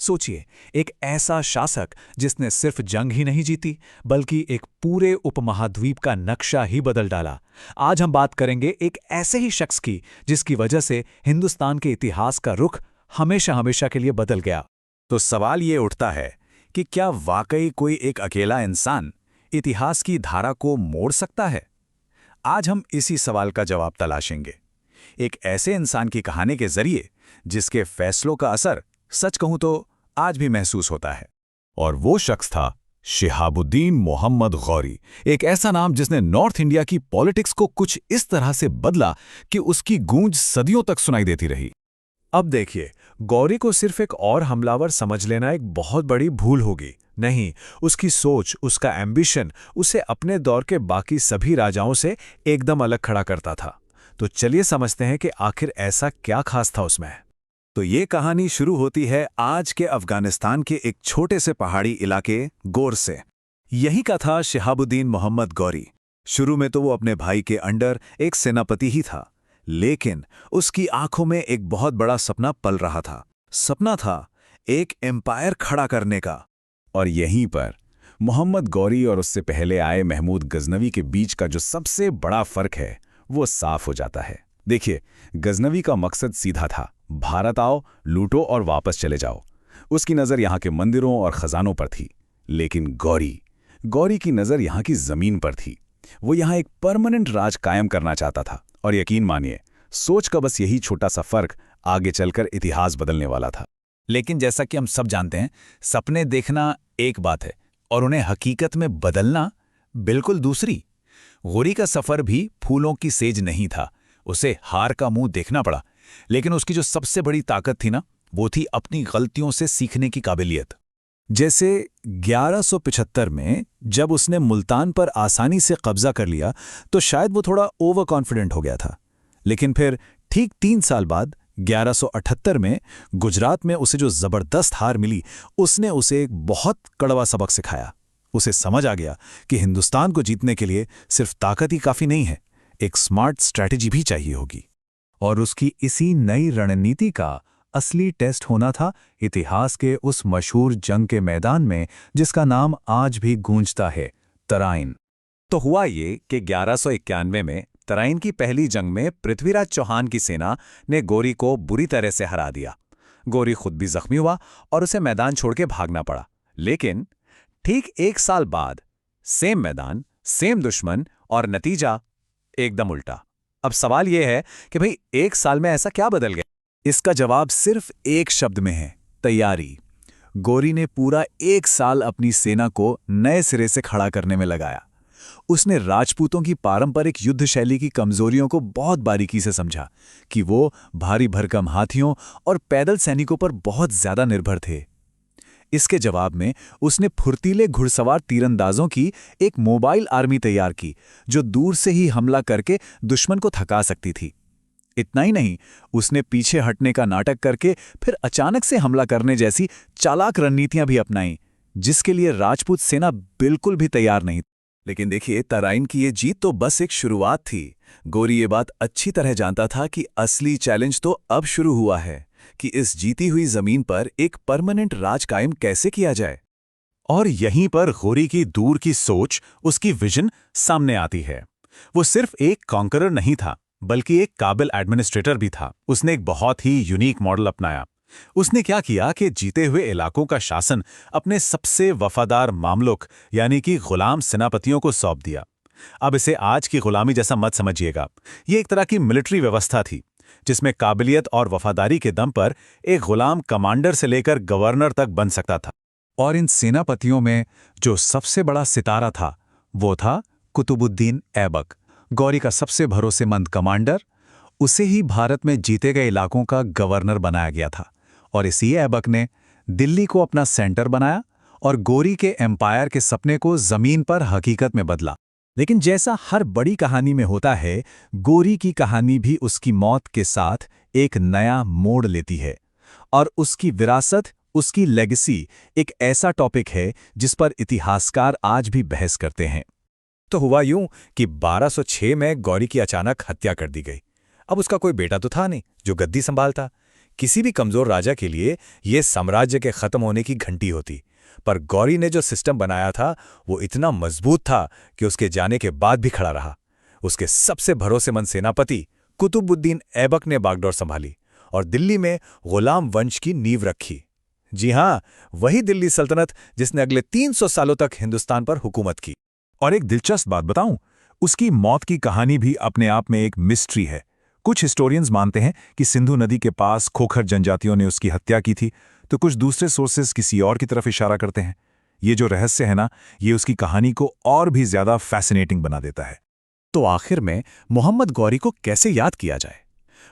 सोचिए, एक ऐसा शासक जिसने सिर्फ जंग ही नहीं जीती, बल्कि एक पूरे उपमहाद्वीप का नक्शा ही बदल डाला। आज हम बात करेंगे एक ऐसे ही शख्स की जिसकी वजह से हिंदुस्तान के इतिहास का रुख हमेशा हमेशा के लिए बदल गया। तो सवाल ये उठता है कि क्या वाकई कोई एक अकेला इंसान इतिहास की धारा को मोड़ सकता है? आज हम इसी सवाल का जवाब तलाशेंगे, एक ऐसे इंसान की कहानी के जरिए जिसके फैसलों का असर सच कहूं तो आज भी महसूस होता है। और वो शख्स था शिहाबुद्दीन मोहम्मद गौरी, एक ऐसा नाम जिसने नॉर्थ इंडिया की पॉलिटिक्स को कुछ इस तरह से बदला कि उसकी गूंज सदियों तक सुनाई देती रही। अब देखिए, गौरी को सिर्फ एक और हमलावर समझ लेना एक बहुत बड़ी भूल होगी। नहीं, उसकी सोच, उसका एम्बिशन उसे अपने दौर के बाकी सभी राजाओं से एकदम अलग खड़ा करता था। तो चलिए समझते हैं कि आखिर ऐसा क्या खास था उसमें। तो ये कहानी शुरू होती है आज के अफगानिस्तान के एक छोटे से पहाड़ी इलाके गोर से। यही का था शिहाबुद्दीन मोहम्मद गौरी। शुरू में तो वो अपने भाई के अंडर एक सेनापति ही था, लेकिन उसकी आंखों में एक बहुत बड़ा सपना पल रहा था। सपना था एक एम्पायर खड़ा करने का। और यहीं पर मोहम्मद गौरी और उससे पहले आए महमूद गजनवी के बीच का जो सबसे बड़ा फर्क है वो साफ हो जाता है। देखिए, गजनवी का मकसद सीधा था, भारत आओ, लूटो और वापस चले जाओ। उसकी नज़र यहाँ के मंदिरों और खजानों पर थी। लेकिन गौरी की नज़र यहाँ की ज़मीन पर थी। वो यहाँ एक परमानेंट राज कायम करना चाहता था। और यकीन मानिए, सोच का बस यही छोटा सा फर्क आगे चलकर इतिहास बदलने वाला था। लेकिन जैसा कि हम सब जानते हैं, सपने देखना एक बात है और उन्हें हकीकत में बदलना बिल्कुल दूसरी। गौरी का सफ़र भी फूलों की सेज नहीं था। उसे हार का मुंह देखना पड़ा, लेकिन उसकी जो सबसे बड़ी ताकत थी ना, वो थी अपनी गलतियों से सीखने की काबिलियत। जैसे 1175 में जब उसने मुल्तान पर आसानी से कब्जा कर लिया तो शायद वो थोड़ा ओवर कॉन्फिडेंट हो गया था। लेकिन फिर ठीक 3 साल बाद 1178 में गुजरात में उसे जो जबरदस्त हार मिली, उसने उसे एक बहुत कड़वा सबक सिखाया। उसे समझ आ गया कि हिंदुस्तान को जीतने के लिए सिर्फ ताकत ही काफी नहीं है, एक स्मार्ट स्ट्रैटेजी भी चाहिए होगी। और उसकी इसी नई रणनीति का असली टेस्ट होना था इतिहास के उस मशहूर जंग के मैदान में जिसका नाम आज भी गूंजता है, तराइन। तो हुआ ये कि 1191 में तराइन की पहली जंग में पृथ्वीराज चौहान की सेना ने गौरी को बुरी तरह से हरा दिया। गौरी खुद भी जख्मी हुआ और उसे मैदान छोड़ के भागना पड़ा। लेकिन ठीक 1 साल बाद सेम मैदान, सेम दुश्मन और नतीजा एकदम उल्टा। अब सवाल यह है कि भाई 1 साल में ऐसा क्या बदल गया? इसका जवाब सिर्फ एक शब्द में है, तैयारी। गौरी ने पूरा 1 साल अपनी सेना को नए सिरे से खड़ा करने में लगाया। उसने राजपूतों की पारंपरिक युद्ध शैली की कमजोरियों को बहुत बारीकी से समझा कि वो भारी भरकम हाथियों और पैदल सैनिकों पर बहुत ज्यादा निर्भर थे। इसके जवाब में उसने फुर्तीले घुड़सवार तीरंदाजों की एक मोबाइल आर्मी तैयार की जो दूर से ही हमला करके दुश्मन को थका सकती थी। इतना ही नहीं, उसने पीछे हटने का नाटक करके फिर अचानक से हमला करने जैसी चालाक रणनीतियां भी अपनाई, जिसके लिए राजपूत सेना बिल्कुल भी तैयार नहीं। लेकिन देखिए, तराइन की ये जीत तो बस एक शुरुआत थी। गौरी ये बात अच्छी तरह जानता था कि असली चैलेंज तो अब शुरू हुआ है कि इस जीती हुई जमीन पर एक परमानेंट राज कायम कैसे किया जाए। और यहीं पर गौरी की दूर की सोच, उसकी विजन सामने आती है। वो सिर्फ एक कॉन्करर नहीं था, बल्कि एक काबिल एडमिनिस्ट्रेटर भी था। उसने एक बहुत ही यूनिक मॉडल अपनाया। उसने क्या किया कि जीते हुए इलाकों का शासन अपने सबसे वफादार मामलुक यानी कि गुलाम सेनापतियों को सौंप दिया। अब इसे आज की गुलामी जैसा मत समझिएगा, ये एक तरह की मिलिट्री व्यवस्था थी जिसमें काबिलियत और वफादारी के दम पर एक गुलाम कमांडर से लेकर गवर्नर तक बन सकता था। और इन सेनापतियों में जो सबसे बड़ा सितारा था वो था कुतुबुद्दीन ऐबक, गौरी का सबसे भरोसेमंद कमांडर। उसे ही भारत में जीते गए इलाकों का गवर्नर बनाया गया था। और इसी ऐबक ने दिल्ली को अपना सेंटर बनाया और गौरी के एम्पायर के सपने को जमीन पर हकीकत में बदला। लेकिन जैसा हर बड़ी कहानी में होता है, गौरी की कहानी भी उसकी मौत के साथ एक नया मोड़ लेती है। और उसकी विरासत, उसकी लेगेसी एक ऐसा टॉपिक है जिस पर इतिहासकार आज भी बहस करते हैं। तो हुआ यूं कि 1206 में गौरी की अचानक हत्या कर दी गई। अब उसका कोई बेटा तो था नहीं जो गद्दी संभालता। किसी भी कमजोर राजा के लिए ये साम्राज्य के खत्म होने की घंटी होती। पर गौरी ने जो सिस्टम बनाया था वो इतना मजबूत था कि उसके जाने के बाद भी खड़ा रहा। उसके सबसे भरोसेमंद सेनापति कुतुबुद्दीन ऐबक ने बागडोर संभाली और दिल्ली में गुलाम वंश की नींव रखी। जी हां, वही दिल्ली सल्तनत जिसने अगले 300 सालों तक हिंदुस्तान पर हुकूमत की। और एक दिलचस्प बात बताऊं, उसकी मौत की कहानी भी अपने आप में एक मिस्ट्री है। कुछ हिस्टोरियंस मानते हैं कि सिंधु नदी के पास खोखर जनजातियों ने उसकी हत्या की थी, तो कुछ दूसरे सोर्सेस किसी और की तरफ इशारा करते हैं। ये जो रहस्य है ना, ये उसकी कहानी को और भी ज्यादा फैसिनेटिंग बना देता है। तो आखिर में मोहम्मद गौरी को कैसे याद किया जाए?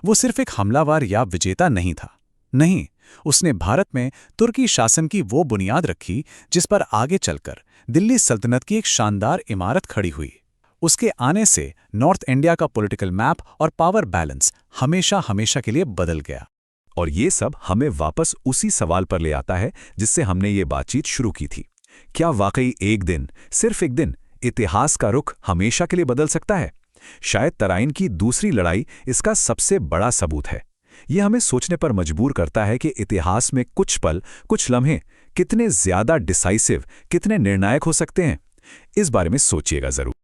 वो सिर्फ एक हमलावर या विजेता नहीं था। नहीं, उसने भारत में तुर्की शासन की वो बुनियाद रखी जिस पर आगे चलकर दिल्ली सल्तनत की एक शानदार इमारत खड़ी हुई। उसके आने से नॉर्थ इंडिया का पॉलिटिकल मैप और पावर बैलेंस हमेशा हमेशा के लिए बदल गया। और ये सब हमें वापस उसी सवाल पर ले आता है जिससे हमने ये बातचीत शुरू की थी। क्या वाकई एक दिन, सिर्फ एक दिन, इतिहास का रुख हमेशा के लिए बदल सकता है? शायद तराइन की दूसरी लड़ाई इसका सबसे बड़ा सबूत है। यह हमें सोचने पर मजबूर करता है कि इतिहास में कुछ पल, कुछ लम्हे कितने ज्यादा डिसाइसिव, कितने निर्णायक हो सकते हैं। इस बारे में सोचिएगा जरूर।